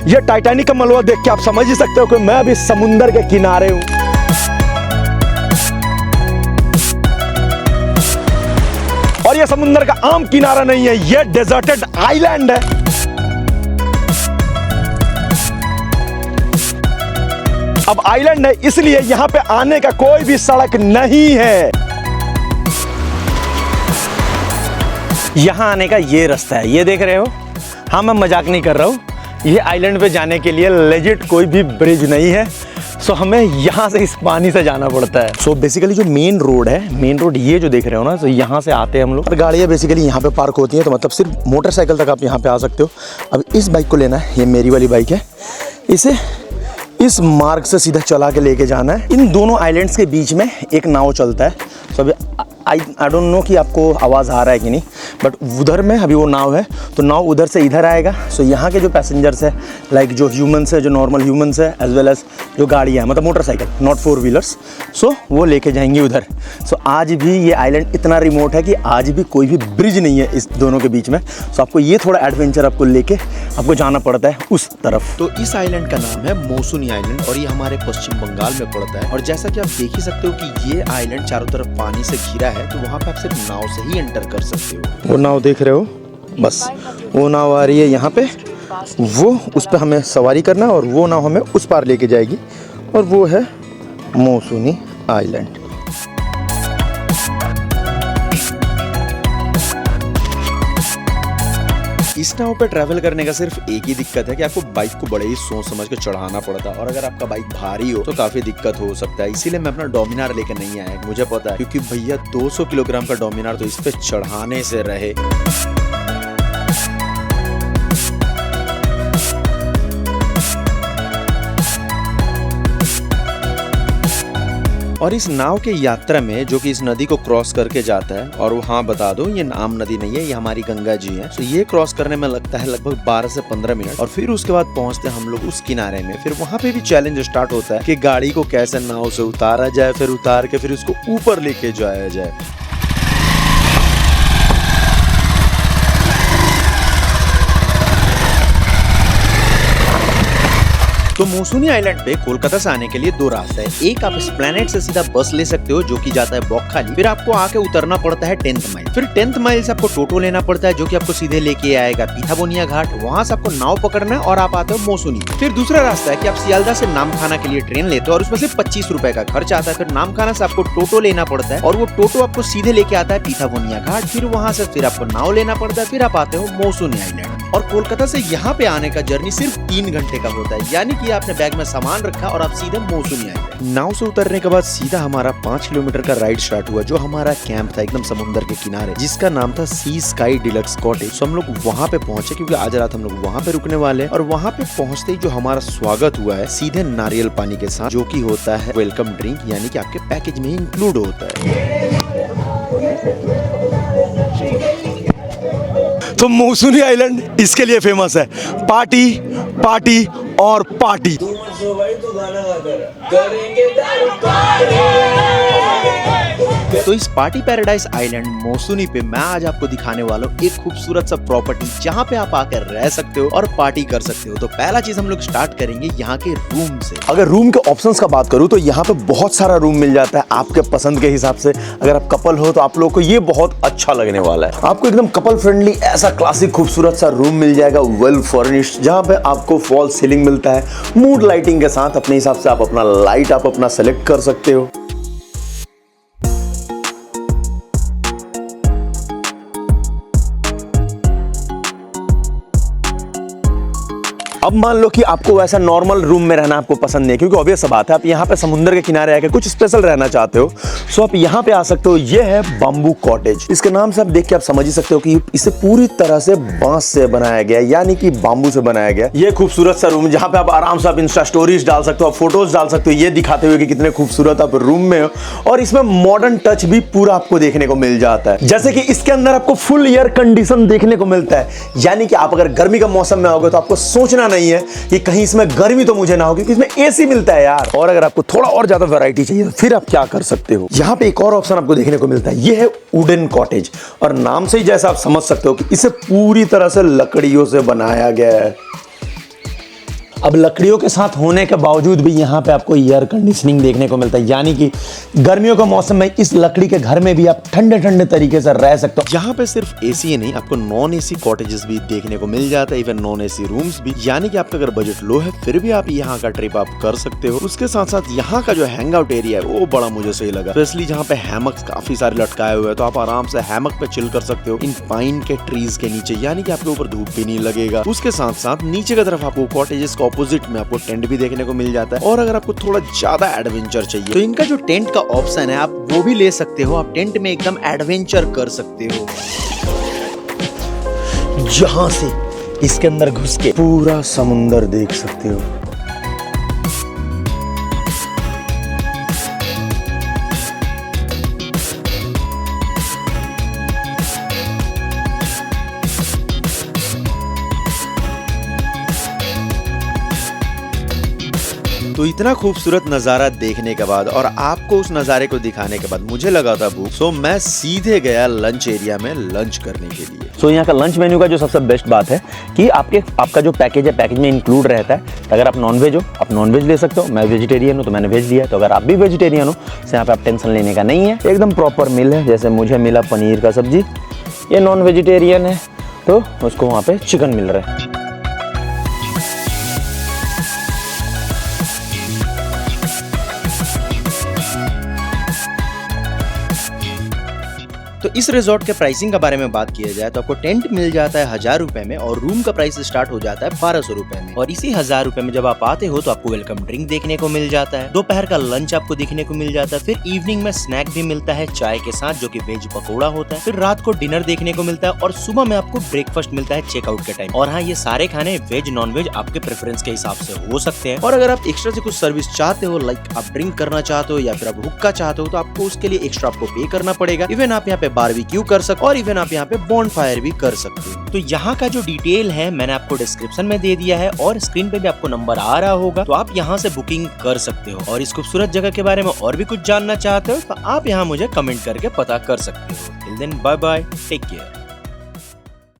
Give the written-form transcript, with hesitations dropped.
ये टाइटैनिक का मलबा देख के आप समझ ही सकते हो कि मैं अभी समुंदर के किनारे हूं। और ये समुंदर का आम किनारा नहीं है, ये डेजर्टेड आइलैंड है। अब आइलैंड है इसलिए यहां पे आने का कोई भी सड़क नहीं है। यहां आने का ये रास्ता है, ये देख रहे हो। हाँ, मैं मजाक नहीं कर रहा हूं, ये आइलैंड पे जाने के लिए लेजिट कोई भी ब्रिज नहीं है। सो हमें यहाँ से इस पानी से जाना पड़ता है। सो बेसिकली जो मेन रोड है, मेन रोड ये जो देख रहे हो ना, तो यहाँ से आते हैं हम लोग। और गाड़ियाँ बेसिकली यहाँ पे पार्क होती हैं, तो मतलब सिर्फ मोटरसाइकिल तक आप यहाँ पे आ सकते हो। अब इस बाइक को लेना है, ये मेरी वाली बाइक है, इसे इस मार्ग से सीधा चला के लेके जाना है। इन दोनों आइलैंड्स के बीच में एक नाव चलता है। सो अभी आई डोंट नो कि आपको आवाज़ आ रहा है कि नहीं, बट उधर में अभी वो नाव है, तो नाव उधर से इधर आएगा। सो यहाँ के जो पैसेंजर्स है, लाइक जो ह्यूमंस है, जो नॉर्मल ह्यूमंस है, एज वेल एज जो गाड़ियाँ हैं, मतलब मोटरसाइकिल, नॉट फोर व्हीलर्स, सो वो लेके जाएंगे उधर। सो आज भी ये आइलैंड इतना रिमोट है कि आज भी कोई भी ब्रिज नहीं है इस दोनों के बीच में। सो आपको ये थोड़ा एडवेंचर आपको लेके आपको जाना पड़ता है उस तरफ। तो इस आइलैंड का नाम है मौसुनी आइलैंड और ये हमारे पश्चिम बंगाल में पड़ता है। और जैसा कि आप देख ही सकते हो कि ये आइलैंड चारों तरफ पानी से घिरा है, तो वहाँ पे आप सिर्फ नाव से ही एंटर कर सकते हो। वो नाव देख रहे हो, बस वो नाव आ रही है यहाँ पे, वो उस पर हमें सवारी करना है और वो नाव हमें उस पार लेके जाएगी, और वो है मौसुनी आइलैंड। इस नाव पे ट्रैवल करने का सिर्फ एक ही दिक्कत है कि आपको बाइक को बड़े ही सोच समझ के चढ़ाना पड़ता है, और अगर आपका बाइक भारी हो तो काफी दिक्कत हो सकता है। इसीलिए मैं अपना डोमिनार लेकर नहीं आया, मुझे पता है, क्योंकि भैया 200 किलोग्राम का डोमिनार तो इस पे चढ़ाने से रहे। और इस नाव के यात्रा में जो कि इस नदी को क्रॉस करके जाता है, और वहाँ बता दो ये आम नदी नहीं है, ये हमारी गंगा जी है। तो ये क्रॉस करने में लगता है लगभग 12 से 15 मिनट, और फिर उसके बाद पहुँचते हैं हम लोग उस किनारे में। फिर वहाँ पे भी चैलेंज स्टार्ट होता है कि गाड़ी को कैसे नाव से उतारा जाए, फिर उतार के फिर उसको ऊपर लेके जाया जाए। तो मौसुनी आइलैंड पे कोलकाता से आने के लिए 2 रास्ते हैं। एक, आप एस्प्लैनेड से सीधा बस ले सकते हो जो कि जाता है बॉक्खाली, फिर आपको आके उतरना पड़ता है 10th माइल। फिर 10th माइल से आपको टोटो लेना पड़ता है जो कि आपको सीधे लेके आएगा पीथाबोनिया घाट, वहाँ से आपको नाव पकड़ना है और आप आते हो मौसुनी। फिर दूसरा रास्ता है कि आप सियालदा से नामखाना के लिए ट्रेन लेते हो और उसमें से 25 रुपए का खर्च आता है। फिर नामखाना से आपको टोटो लेना पड़ता है और वो टोटो आपको सीधे लेके आता है पीथाबोनिया घाट, फिर वहाँ से फिर आपको नाव लेना पड़ता है, फिर आप आते हो मौसुनी आइलैंड। और कोलकाता से यहाँ पे आने का जर्नी सिर्फ 3 घंटे का होता है, यानी कि आपने बैग में सामान रखा और आप सीधे मौसुनी आए। नाव से उतरने के बाद सीधा हमारा 5 किलोमीटर का राइड स्टार्ट हुआ, जो हमारा कैंप था एकदम समुद्र के किनारे, जिसका नाम था सी स्काई डिलक्स कॉटेज। तो हम लोग वहाँ पे पहुंचे क्योंकि आज रात हम लोग वहाँ पे रुकने वाले हैं। और वहाँ पे पहुंचते ही जो हमारा स्वागत हुआ है सीधे नारियल पानी के साथ, जो की होता है वेलकम ड्रिंक, यानी कि आपके पैकेज में इंक्लूड होता है। तो मौसुनी आइलैंड इसके लिए फेमस है, पार्टी पार्टी और पार्टी। तो इस पार्टी पैराडाइज आइलैंड मौसुनी पे मैं आज आपको दिखाने वाला हूँ एक खूबसूरत सा प्रॉपर्टी, जहाँ पे आप आकर रह सकते हो और पार्टी कर सकते हो। तो पहला चीज हम लोग स्टार्ट करेंगे यहाँ के रूम से। अगर रूम के ऑप्शंस का बात करूँ तो यहाँ पे बहुत सारा रूम मिल जाता है आपके पसंद के हिसाब से। अगर आप कपल हो तो आप लोगों को ये बहुत अच्छा लगने वाला है। आपको एकदम कपल फ्रेंडली ऐसा क्लासिक खूबसूरत सा रूम मिल जाएगा, वेल फर्निश्ड, जहाँ पे आपको फॉल सीलिंग मिलता है, मूड लाइटिंग के साथ। अपने हिसाब से आप अपना लाइट आप अपना सेलेक्ट कर सकते हो। अब मान लो कि आपको वैसा नॉर्मल रूम में रहना आपको पसंद नहीं, क्योंकि ऑब्वियस बात है आप यहाँ पे समुद्र के किनारे आके कुछ स्पेशल रहना चाहते हो, सो आप यहाँ पे आ सकते हो। ये है बम्बू कॉटेज। इसके नाम से आप देख के आप समझ ही सकते हो कि इसे पूरी तरह से बांस से बनाया गया, यानी कि बाम्बू से बनाया गया। ये खूबसूरत सा रूम जहाँ पे आप आराम से आप इंस्टा स्टोरीज डाल सकते हो, आप फोटोज डाल सकते हो, ये दिखाते हुए कि कितने खूबसूरत आप रूम में हो। और इसमें मॉडर्न टच भी पूरा आपको देखने को मिल जाता है, जैसे कि इसके अंदर आपको फुल एयर कंडीशन देखने को मिलता है, यानी कि आप अगर गर्मी का मौसम में आओगे तो आपको सोचना नहीं है कि कहीं इसमें गर्मी तो मुझे ना हो, क्योंकि इसमें एसी मिलता है यार। और अगर आपको थोड़ा और ज्यादा वैरायटी चाहिए तो फिर आप क्या कर सकते हो, यहाँ पे एक और ऑप्शन आपको देखने को मिलता है, ये है वुडन कॉटेज। और नाम से ही जैसा आप समझ सकते हो कि इसे पूरी तरह से लकड़ियों से बनाया गया है। अब लकड़ियों के साथ होने के बावजूद भी यहाँ पे आपको एयर कंडीशनिंग देखने को मिलता है, यानी कि गर्मियों का मौसम में इस लकड़ी के घर में भी आप ठंडे ठंडे तरीके से रह सकते हो। यहाँ पे सिर्फ एसी ही नहीं, आपको नॉन एसी कॉटेजेस भी देखने को मिल जाता है, इवन नॉन एसी रूम्स भी, यानी कि आपका अगर बजट लो है फिर भी आप यहाँ का ट्रिप आप कर सकते हो। उसके साथ साथ यहाँ का जो हैंग आउट एरिया है वो बड़ा मुझे सही लगा, स्पेशली जहाँ पे हैमक्स काफी सारे लटकाए हुए हैं, तो आप आराम से हैमक पे चिल कर सकते हो इन पाइन के ट्रीज के नीचे, यानी कि आपके ऊपर धूप भी नहीं लगेगा। उसके साथ साथ नीचे की तरफ आपको कॉटेजेस के ऑपोजिट में आपको टेंट भी देखने को मिल जाता है। और अगर आपको थोड़ा ज्यादा एडवेंचर चाहिए तो इनका जो टेंट का ऑप्शन है आप वो भी ले सकते हो, आप टेंट में एकदम एडवेंचर कर सकते हो। जहां से इसके अंदर घुस के पूरा समुंदर देख सकते हो। तो इतना खूबसूरत नज़ारा देखने के बाद और आपको उस नज़ारे को दिखाने के बाद मुझे लगा था भूख, सो मैं सीधे गया लंच एरिया में लंच करने के लिए। सो यहाँ का लंच मेन्यू का जो सबसे बेस्ट बात है कि आपका जो पैकेज है, पैकेज में इंक्लूड रहता है। अगर आप नॉनवेज हो आप नॉनवेज ले सकते हो, मैं वेजिटेरियन हूँ तो मैंने वेज लिया, तो अगर आप भी वेजिटेरियन हो तो यहाँ पे आप टेंशन लेने का नहीं है, एकदम प्रॉपर मील है। जैसे मुझे मिला पनीर का सब्जी, ये नॉन वेजिटेरियन है तो उसको वहाँ पे चिकन मिल रहा है। तो इस रिजॉर्ट के प्राइसिंग के बारे में बात किया जाए तो आपको टेंट मिल जाता है 1000 रुपए में और रूम का प्राइस स्टार्ट हो जाता है 1200 रुपए में। और इसी 1000 रुपए में जब आप आते हो तो आपको वेलकम ड्रिंक देखने को मिल जाता है, दोपहर का लंच आपको देखने को मिल जाता है, फिर इवनिंग में स्नैक भी मिलता है चाय के साथ जो कि वेज पकौड़ा होता है, फिर रात को डिनर देखने को मिलता है और सुबह में आपको ब्रेकफास्ट मिलता है चेकआउट के टाइम। और हाँ, ये सारे खाने वेज नॉन वेज आपके प्रेफरेंस के हिसाब से हो सकते हैं। और अगर आप एक्स्ट्रा से कुछ सर्विस चाहते हो, लाइक आप ड्रिंक करना चाहते हो या फिर आप हुक्का चाहते हो, तो आपको उसके लिए एक्स्ट्रा आपको पे करना पड़ेगा। इवन आप यहाँ पे बारबेक्यू कर सकते और इवन आप यहाँ पे बॉनफायर भी कर सकते हो। तो यहाँ का जो डिटेल है मैंने आपको डिस्क्रिप्शन में दे दिया है और स्क्रीन पे भी आपको नंबर आ रहा होगा, तो आप यहाँ से बुकिंग कर सकते हो। और इस खूबसूरत जगह के बारे में और भी कुछ जानना चाहते हो तो आप यहाँ मुझे कमेंट करके पता कर सकते हो। Till then bye bye, take care.